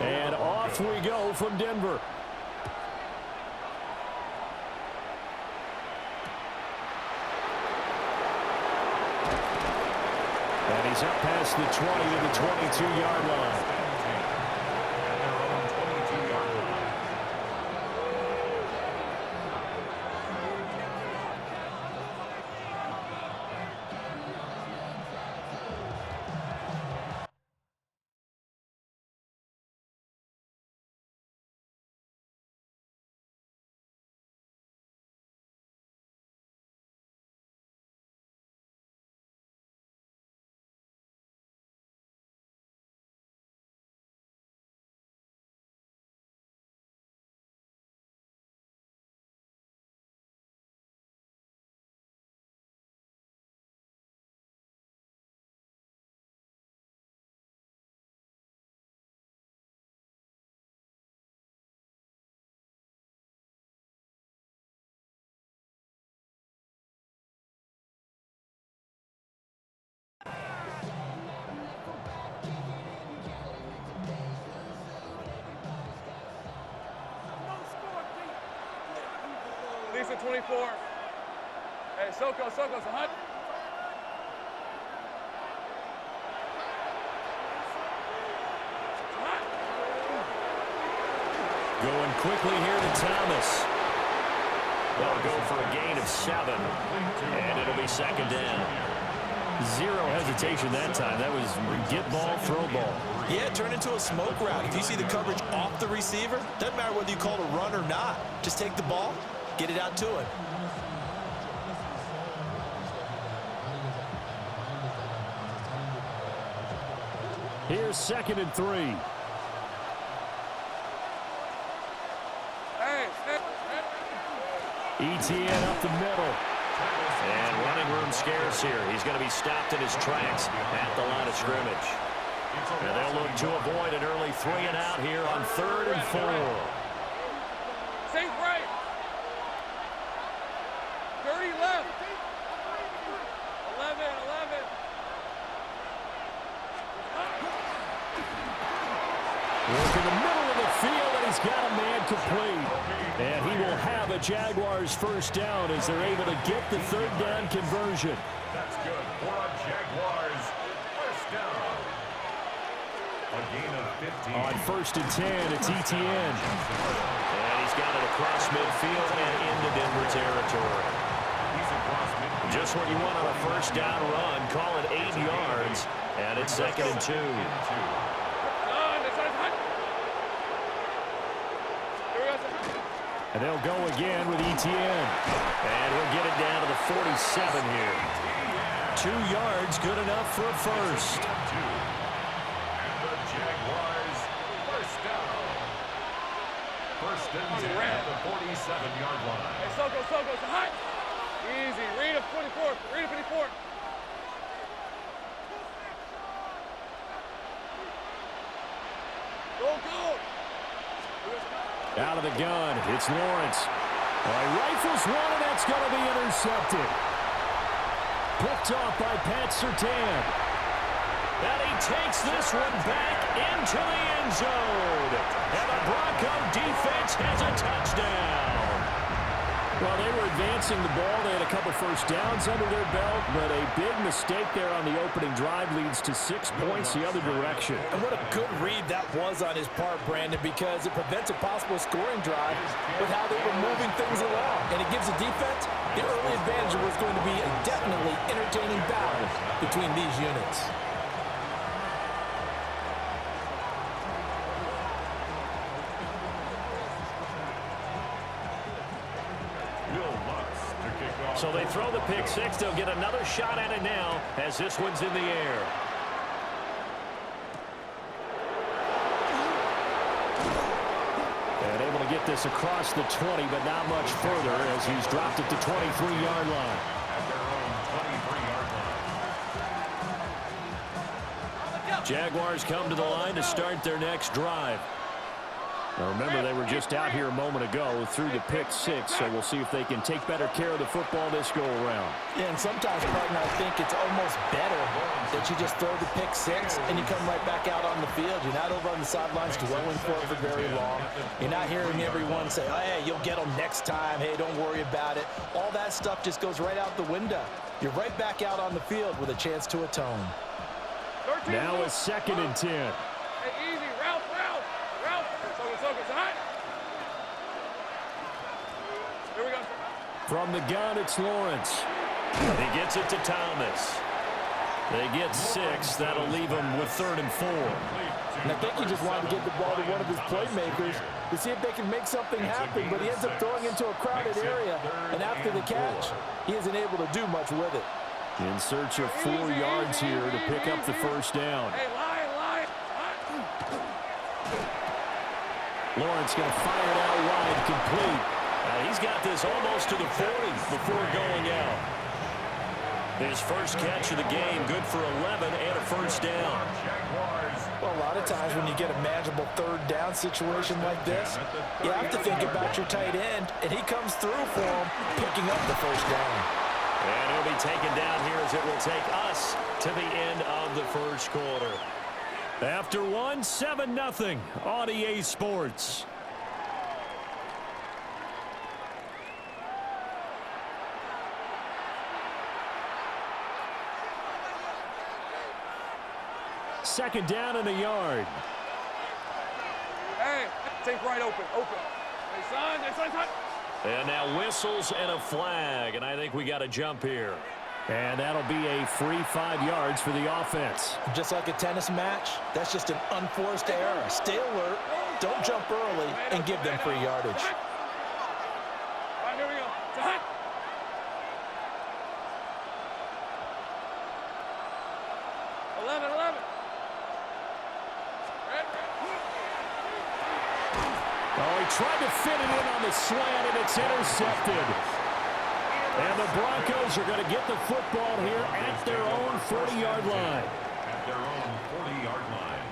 And off we go from Denver. And he's up past the 20 to the 22-yard line. Lisa 24. Hey, Soko, it's a hunt. Going quickly here to Thomas. They'll go for a gain of 7. And it'll be second down. Zero hesitation that time. That was get ball, throw ball. Yeah, turn into a smoke route. If you see the coverage off the receiver, doesn't matter whether you call it a run or not. Just take the ball, get it out to him. Here's 2nd and 3. ETN up the middle. And running room scarce here. He's going to be stopped in his tracks at the line of scrimmage. And they'll look to avoid an early 3 and out here on 3rd and 4. Safe right. 30 left. 11. Work in the middle of the field, and he's got a man complete. And he will have a Jaguars first down as they're able to get the 3rd down conversion. That's good for a Jaguars first down. A gain of 15. On 1st and 10, it's ETN. And he's got it across midfield and into Denver territory. Just what you want on a first down run. Call it 8 yards, and it's 2nd and 2. And they'll go again with ETN. And he'll get it down to the 47 here. 2 yards, good enough for a first. And the Jaguars first down. 1st and 10 at the 47-yard line. Hey, Soko, it's a hunt. Easy. Read a 24. Read a 54. Go. Out of the gun, it's Lawrence. Rifles one, and that's going to be intercepted. Picked off by Pat Surtain. And he takes this one back into the end zone. And the Bronco defense has a touchdown. Well, they were advancing the ball. They had a couple first downs under their belt, but a big mistake there on the opening drive leads to 6 points the other direction. And what a good read that was on his part, Brandon, because it prevents a possible scoring drive with how they were moving things along. And it gives the defense the early advantage of what's going to be a definitely entertaining battle between these units. So they throw the pick six. They'll get another shot at it now as this one's in the air. And able to get this across the 20, but not much further as he's dropped it to 23-yard line. At their own 23-yard line. Jaguars come to the line to start their next drive. Now remember, they were just out here a moment ago through the pick six, so we'll see if they can take better care of the football this go-around. Yeah, and sometimes, partner, I think it's almost better that you just throw the pick six and you come right back out on the field. You're not over on the sidelines dwelling for it for very long. You're not hearing everyone say, oh, hey, you'll get them next time. Hey, don't worry about it. All that stuff just goes right out the window. You're right back out on the field with a chance to atone. Now a 2nd and 10. Hey, easy. Route. Focus. Hot. Here we go. From the gun, it's Lawrence. He gets it to Thomas. They get 6. That'll leave him with 3rd and 4. And I think he just wanted to get the ball to one of his playmakers to see if they can make something happen, but he ends up throwing into a crowded area, and after the catch, he isn't able to do much with it. In search of 4 yards here to pick up the first down. Hey, lie. Lawrence going to fire it out wide, complete. He's got this almost to the 40 before going out. His first catch of the game, good for 11 and a first down. Well, a lot of times when you get a manageable 3rd down situation like this, you have to think about your tight end, and he comes through for him, picking up the first down. And he'll be taken down here as it will take us to the end of the first quarter. After 1, 7-0 on EA Sports. Second down in the yard. Hey, take right open. Hey, son. And now whistles and a flag, and I think we got a jump here. And that'll be a free 5 yards for the offense. Just like a tennis match, that's just an unforced error. Stay alert, don't jump early, and give them free yardage. All right, here we go. Hot. 11. Oh, he tried to fit it in on the slant, and it's intercepted. And the Broncos are going to get the football here at their own 40-yard line. At their own 40-yard line.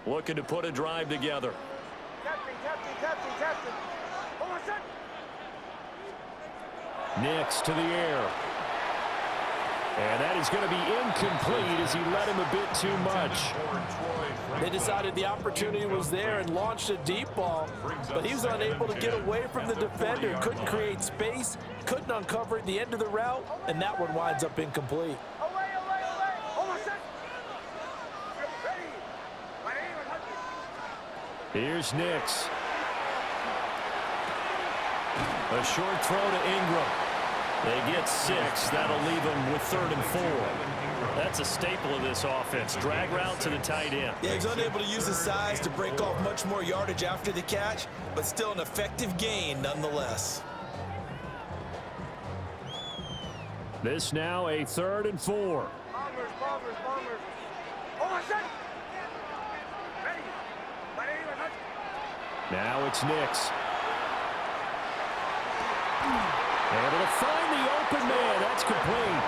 Looking to put a drive together. Captain. Hold on, son. Nix to the air. And that is going to be incomplete as he let him a bit too much. They decided the opportunity was there and launched a deep ball, but he was unable to get away from the defender, couldn't create space, couldn't uncover at the end of the route, and that one winds up incomplete. Hold on, son. Ready. My name is Hudson. Here's Nix. A short throw to Ingram. They get 6. That'll leave them with 3rd and 4. That's a staple of this offense. Drag route to the tight end. Yeah, he's unable to use his size to break off much more yardage after the catch, but still an effective gain nonetheless. This now a 3rd and 4. Bombers. Hold on, son. Ready. My name is Hudson. Now it's Nix. And it'll find the open man. That's complete.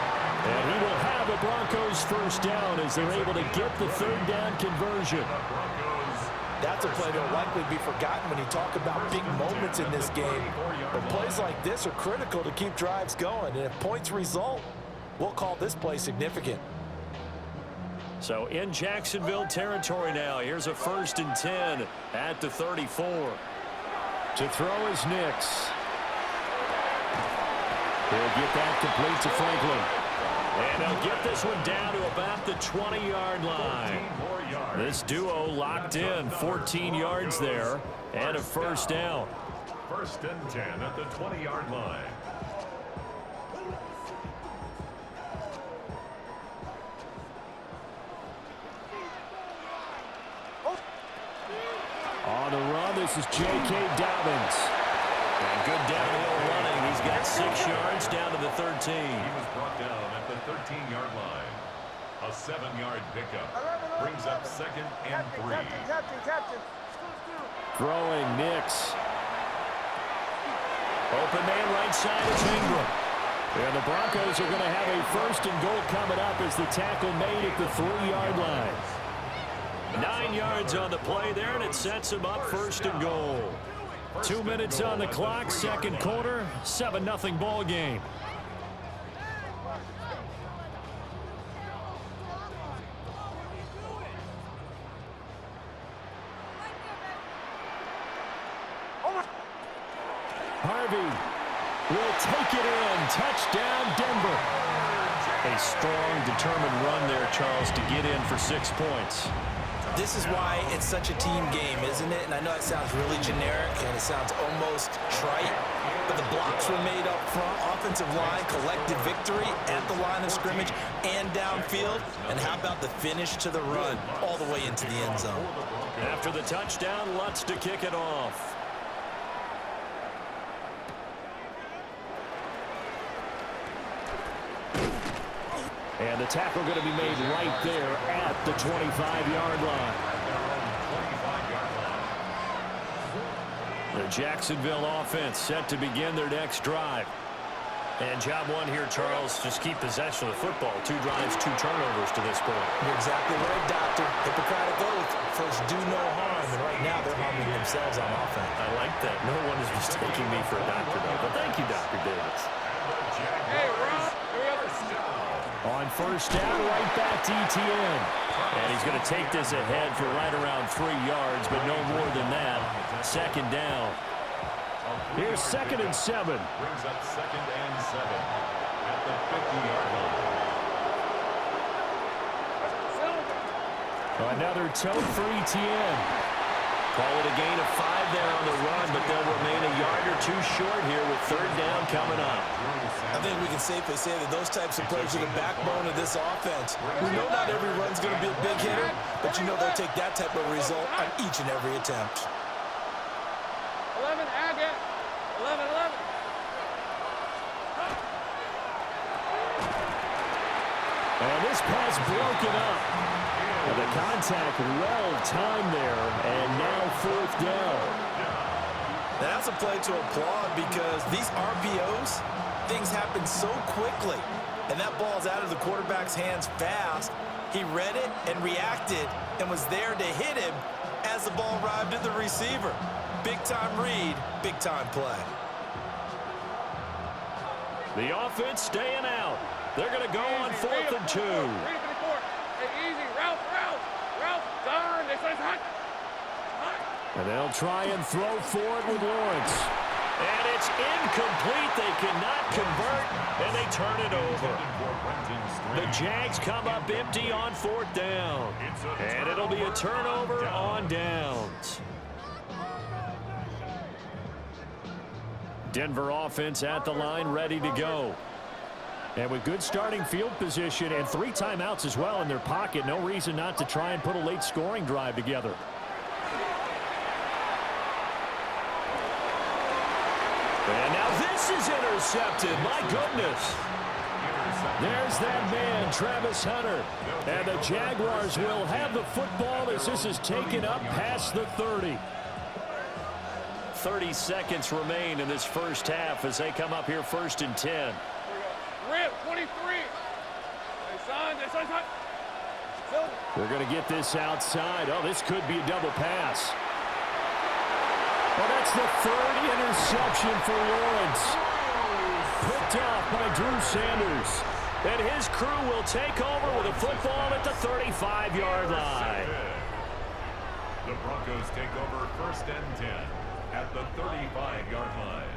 And he will have the Broncos first down as they're able to get the 3rd down conversion. That's a play that will likely be forgotten when you talk about big moments in this game. But plays like this are critical to keep drives going. And if points result, we'll call this play significant. So in Jacksonville territory now. Here's a 1st and 10 at the 34. To throw is Nix. He'll get that complete to Franklin. And they'll get this one down to about the 20-yard line. This duo locked in, 14 yards there, and a first down. 1st and 10 at the 20-yard line. On the run, this is J.K. Dobbins. And good downhill running. He's got 6 yards down to the 13. He was brought down at the 13-yard line. A 7-yard pickup brings up 2nd and 3. Captain. Throwing Nix. Open man right side is Ingram. And the Broncos are going to have a 1st and goal coming up as the tackle made at the 3-yard line. 9 yards on the play there, and it sets him up 1st and goal. 2 minutes on the clock, 2nd quarter, 7-0 ball game. Harvey will take it in. Touchdown, Denver. A strong, determined run there, Charles, to get in for 6 points. This is why it's such a team game, isn't it? And I know it sounds really generic and it sounds almost trite, but the blocks were made up front, offensive line, collective victory at the line of scrimmage and downfield. And how about the finish to the run all the way into the end zone? After the touchdown, Lutz to kick it off. And the tackle going to be made right there at the 25-yard line. The Jacksonville offense set to begin their next drive. And job one here, Charles, just keep possession of the football. 2 drives, 2 turnovers to this point. You're exactly right, Doctor. Hippocratic oath. First, do no harm. And right now, they're harming themselves on offense. I like that. No one is mistaking me for a doctor, though. But thank you, Dr. Davis. Hey, Rob. On 1st down, right back to ETN. And he's going to take this ahead for right around 3 yards, but no more than that. 2nd down. Here's 2nd and 7. Brings up 2nd and 7 at the 50-yard line. Another tote for ETN. Call it a gain of 5 there on the run, but they'll remain a yard or 2 short here with 3rd down coming up. I think we can safely say that those types of plays are the backbone of this offense. We know not every run's going to be a big hitter, but you know they'll take that type of result on each and every attempt. 11, Agate. 11, 11. And this pass broken up. And the contact well timed there, and now 4th down. That's a play to applaud because these RPOs, things happen so quickly. And that ball's out of the quarterback's hands fast. He read it and reacted and was there to hit him as the ball arrived at the receiver. Big-time read, big-time play. The offense staying out. They're going to go on 4th and 2. Hey, easy. Ralph. Darn. This is hot. And they'll try and throw for it with Lawrence. And it's incomplete. They cannot convert, and they turn it over. The Jags come up empty on 4th down. And it'll be a turnover on downs. Denver offense at the line, ready to go. And with good starting field position and 3 timeouts as well in their pocket, no reason not to try and put a late scoring drive together. And now this is intercepted. My goodness. There's that man, Travis Hunter. And the Jaguars will have the football as this is taken up past the 30. 30 seconds remain in this first half as they come up here 1st and 10. Rip, 23. Hey, son. They're going to get this outside. Oh, this could be a double pass. Well, that's the 3rd interception for Lawrence. Picked off by Drew Sanders. And his crew will take over with a football at the 35-yard line. The Broncos take over 1st and 10 at the 35-yard line.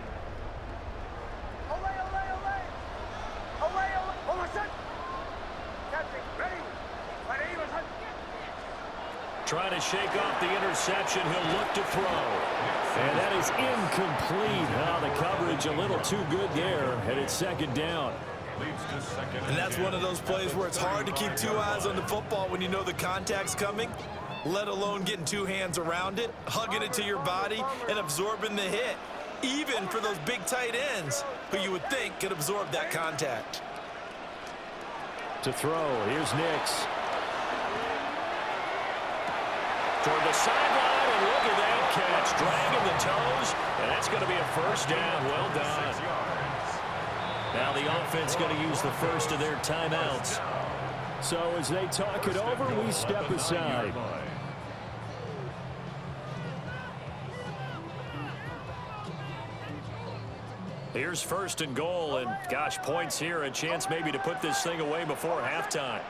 Trying to shake off the interception. He'll look to throw. And that is incomplete. The coverage a little too good there. And it's 2nd down. And that's one of those plays where it's hard to keep 2 eyes on the football when you know the contact's coming, let alone getting 2 hands around it, hugging it to your body, and absorbing the hit. Even for those big tight ends who you would think could absorb that contact. To throw, here's Nix. Toward the sideline, and look at that catch, dragging the toes, and that's going to be a first down. Well done. 6 yards. Now the offense going to use the first of their timeouts. So as they talk it over, we step aside. Here's first and goal, and gosh, points here, a chance maybe to put this thing away before halftime.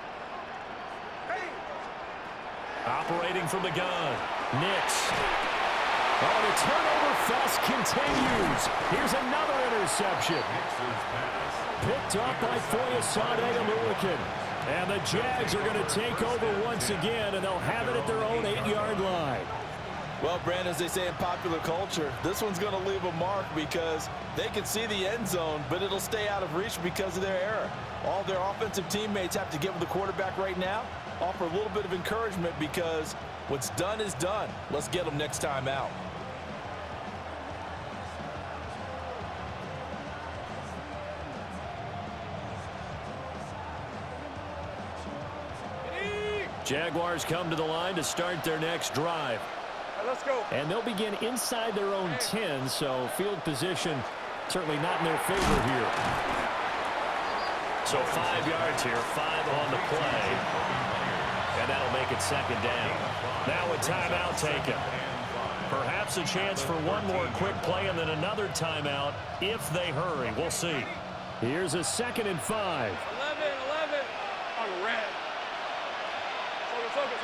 Operating from the gun, Nix. Oh, the turnover fest continues. Here's another interception. Picked up by Foyesade Aluakin. And the Jags are going to take over once again, and they'll have it at their own 8-yard line. Well, Brandon, as they say in popular culture, this one's going to leave a mark because they can see the end zone, but it'll stay out of reach because of their error. All their offensive teammates have to give the quarterback right now, offer a little bit of encouragement because what's done is done. Let's get them next time out. Jaguars come to the line to start their next drive. Let's go. And they'll begin inside their own 10, so field position certainly not in their favor here. So 5 yards here, 5 on the play. And that'll make it second down. Now a timeout taken. Perhaps a chance for one more quick play and then another timeout if they hurry. We'll see. Here's a 2nd and 5. 11. On red. Focus.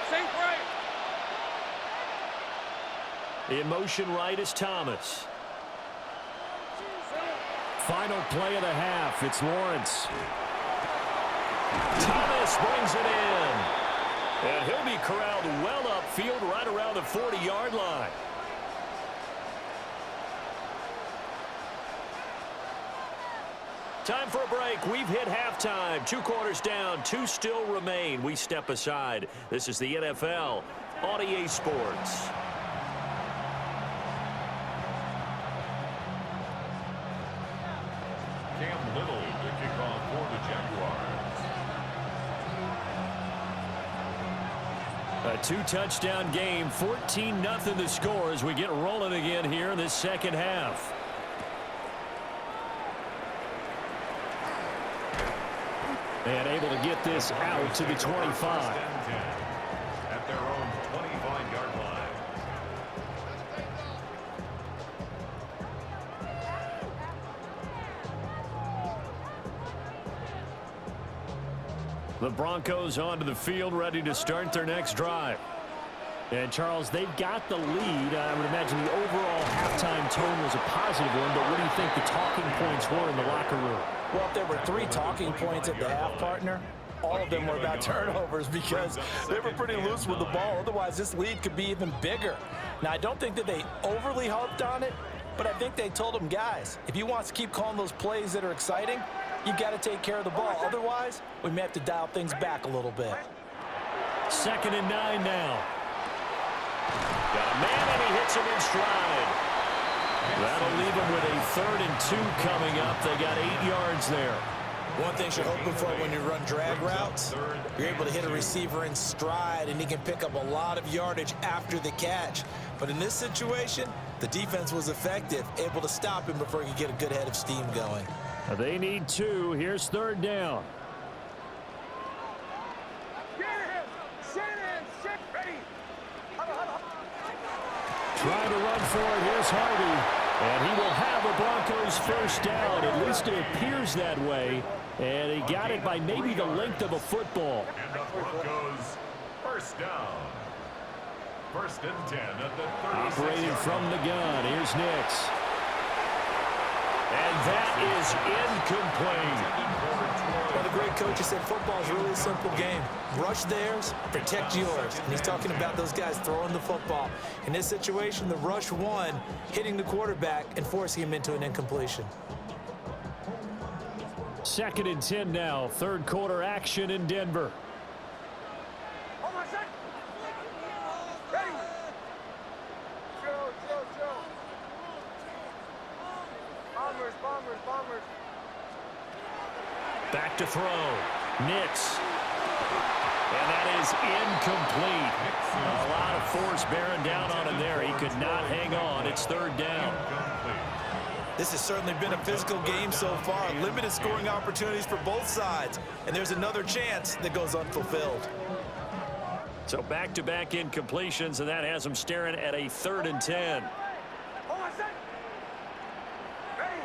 Same right. In motion right is Thomas. Final play of the half. It's Lawrence. Thomas brings it in. And he'll be corralled well upfield right around the 40-yard line. Time for a break. We've hit halftime. 2 quarters down. 2 still remain. We step aside. This is the NFL on EA Sports. Cam Little to kick off for the Jaguars. A 2-touchdown game. 14-0 the score as we get rolling again here in this second half. And able to get this out to the 25. At their own 25-yard line. The Broncos onto the field, ready to start their next drive. And, Charles, they've got the lead. I would imagine the overall halftime tone was a positive one, but what do you think the talking points were in the locker room? Well, if there were 3 talking points at the half, partner, all of them were about turnovers because they were pretty loose with the ball. Otherwise, this lead could be even bigger. Now, I don't think that they overly harped on it, but I think they told them, guys, if you want to keep calling those plays that are exciting, you've got to take care of the ball. Otherwise, we may have to dial things back a little bit. 2nd and 9 now. Got a man, and he hits him in stride. That'll leave him with a 3rd and 2 coming up. They got 8 yards there. One thing you're hoping for when you run drag routes, you're able to hit a receiver in stride, and he can pick up a lot of yardage after the catch. But in this situation, the defense was effective, able to stop him before he could get a good head of steam going. They need 2. Here's 3rd down. Trying to run for it. Here's Harvey. And he will have the Broncos first down. At least it appears that way. And he got it by maybe the length of a football. And the Broncos first down. 1st and 10 at the 36. Operating from the gun. Here's Nix. And that is incomplete. Well, the great coach has said football is really a simple game. Rush theirs, protect yours. And he's talking about those guys throwing the football. In this situation, the rush won, hitting the quarterback and forcing him into an incompletion. 2nd and 10 now. 3rd quarter action in Denver. Hold on a sec. Ready. Chill. Bombers. Back to throw. Nix. And that is incomplete. A lot of force bearing down on him there. He could not hang on. It's third down. This has certainly been a physical game so far. Limited scoring opportunities for both sides. And there's another chance that goes unfulfilled. So back-to-back incompletions, and that has him staring at a 3rd and 10. Hold on, set. Ready.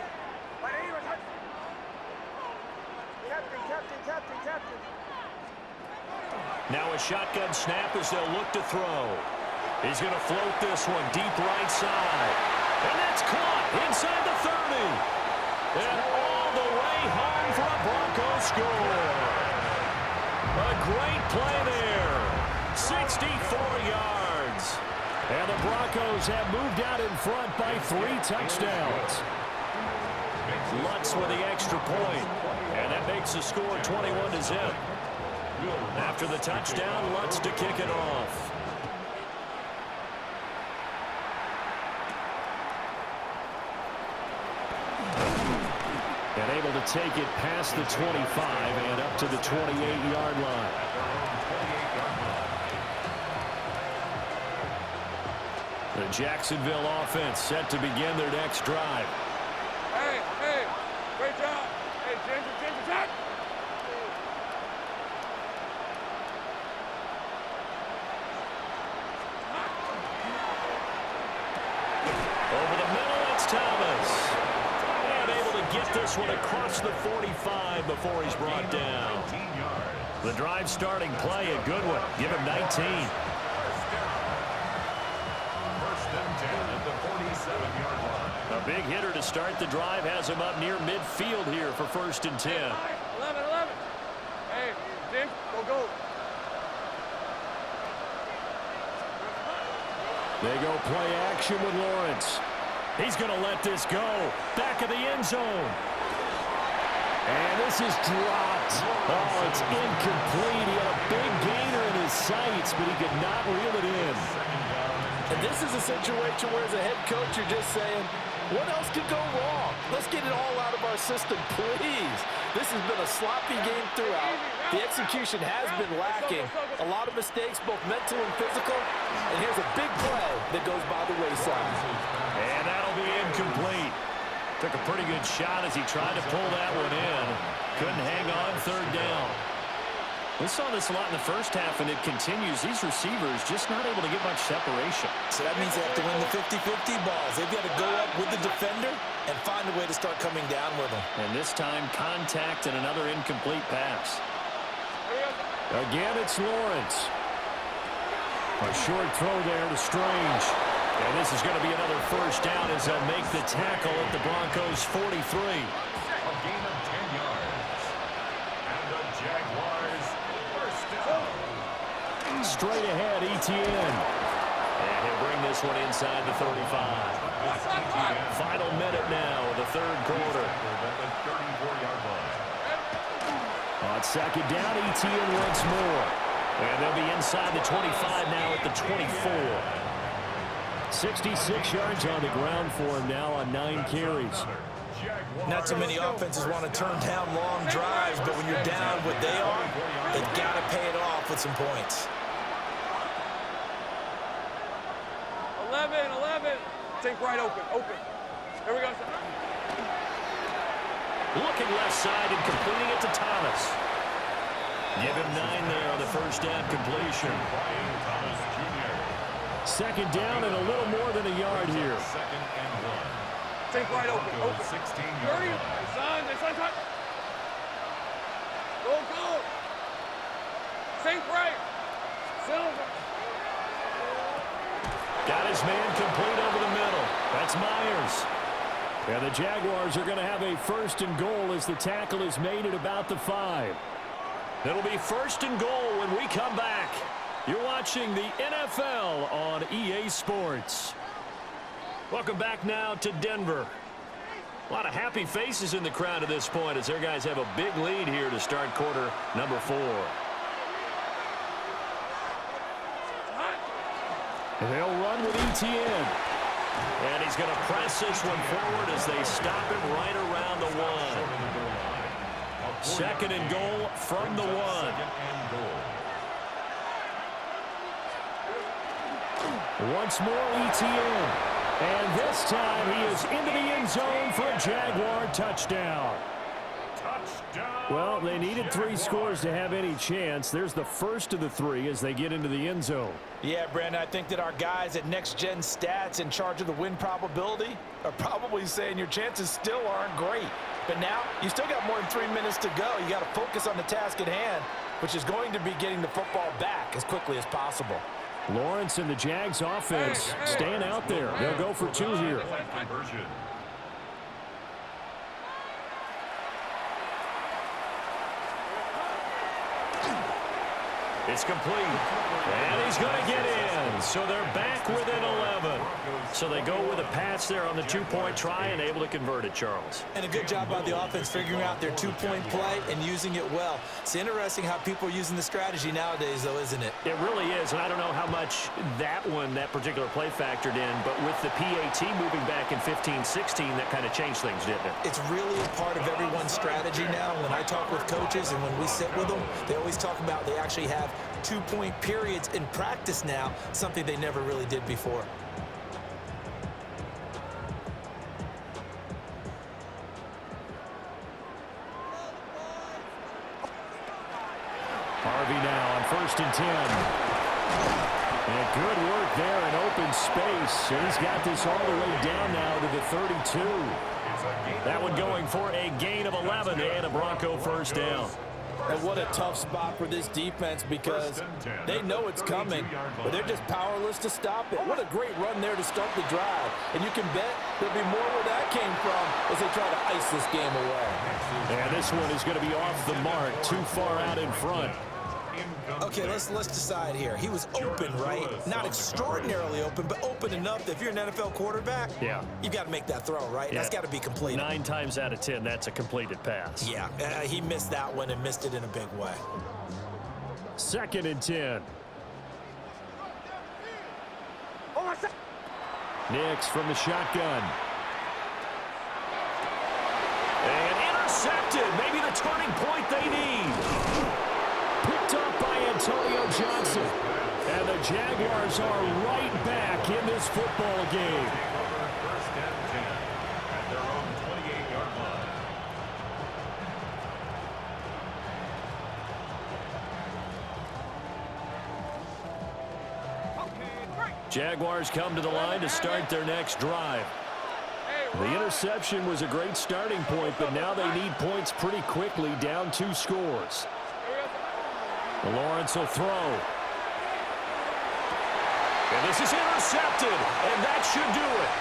Captain. Now a shotgun snap as they'll look to throw. He's going to float this one deep right side. And that's caught inside the 30. And all the way home for a Broncos score. A great play there. 64 yards. And the Broncos have moved out in front by 3 touchdowns. Lutz with the extra point. And that makes the score 21-0. After the touchdown, Lutz to kick it off. And able to take it past the 25 and up to the 28-yard line. The Jacksonville offense set to begin their next drive. Hey, great job. Hey, Ginger, attack. Over the middle, it's Thomas. And able to get this one across the 45 before he's brought down. The drive starting play, a good one. Give him 19. First and 10 at the 47-yard line. A big hitter to start the drive has him up near midfield here for 1st and 10. 11. Hey, Jim, go. They go play action with Lawrence. He's going to let this go. Back of the end zone. And this is dropped. Oh, it's incomplete. He had a big gainer in his sights, but he could not reel it in. And this is a situation where as a head coach you're just saying, what else could go wrong? Let's get it all out of our system, please. This has been a sloppy game throughout. The execution has been lacking. A lot of mistakes, both mental and physical. And here's a big play that goes by the wayside. And that'll be incomplete. Took a pretty good shot as he tried to pull that one in. Couldn't hang on, 3rd down. We saw this a lot in the first half, and it continues. These receivers just not able to get much separation. So that means they have to win the 50-50 balls. They've got to go up with the defender and find a way to start coming down with them. And this time, contact and another incomplete pass. Again, it's Lawrence. A short throw there to Strange. And this is going to be another 1st down as they'll make the tackle at the Broncos' 43. A gain of 10 yards. And the Jaguars first down. Straight ahead, ETN. And he'll bring this one inside the 35. Final minute now of the 3rd quarter. At the 34-yard line. On 2nd down, ETN once more. And they'll be inside the 25 now at the 24. 66 yards on the ground for him now on 9 carries. Not too many offenses want to turn down long drives, but when you're down what they are, they've got to pay it off with some points. 11. Take right open. Here we go. Looking left side and completing it to Thomas. Give him 9 there on the 1st down completion. 2nd down and a little more than a yard here. 2nd and 1. Take right open. 16-yard line. Son, touch. Go. Think right. Silver. Got his man complete over the middle. That's Myers. And the Jaguars are going to have a 1st and goal as the tackle is made at about the 5. It'll be 1st and goal when we come back. You're watching the NFL on EA Sports. Welcome back now to Denver. A lot of happy faces in the crowd at this point as their guys have a big lead here to start quarter number 4. And they'll run with ETN. And he's going to press this one forward as they stop him right around the 1. 2nd and goal from the 1. Once more, ETN. And this time he is into the end zone for a Jaguar touchdown. Well, they needed 3 scores to have any chance. There's the first of the 3 as they get into the end zone. Yeah, Brandon, I think that our guys at Next Gen Stats in charge of the win probability are probably saying your chances still aren't great. But now, you still got more than 3 minutes to go. You got to focus on the task at hand, which is going to be getting the football back as quickly as possible. Lawrence and the Jags offense staying out there. They'll go for 2 here. It's complete. And he's going to get in. So they're back within 11. So they go with a pass there on the 2-point try and able to convert it, Charles. And a good job by the offense figuring out their 2-point play and using it well. It's interesting how people are using the strategy nowadays, though, isn't it? It really is, and I don't know how much that particular play factored in, but with the PAT moving back in 15-16, that kind of changed things, didn't it? It's really a part of everyone's strategy now. When I talk with coaches and when we sit with them, they always talk about they actually have 2-point periods in practice now, something they never really did before. Harvey now on 1st and 10. And good work there in open space. And he's got this all the way down now to the 32. That one going for a gain of 11 and a Bronco first down. And what a tough spot for this defense because they know it's coming, but they're just powerless to stop it. What a great run there to start the drive. And you can bet there'll be more where that came from as they try to ice this game away. And this one is going to be off the mark, too far out in front. Okay, let's decide here. He was open, right? Not extraordinarily open, but open enough that if you're an NFL quarterback, you've got to make that throw, right? Yeah. That's got to be completed. 9 times out of 10, that's a completed pass. Yeah, he missed that one and missed it in a big way. 2nd and 10. Nix from the shotgun. And intercepted. Maybe the turning point they need. Picked up by Antonio Johnson. And the Jaguars are right back in this football game. First and 10 at their own 28-yard line. Jaguars come to the line to start their next drive. The interception was a great starting point, but now they need points pretty quickly, down 2 scores. Lawrence will throw. And this is intercepted, and that should do it.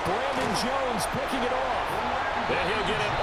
Brandon Jones picking it off. And he'll get it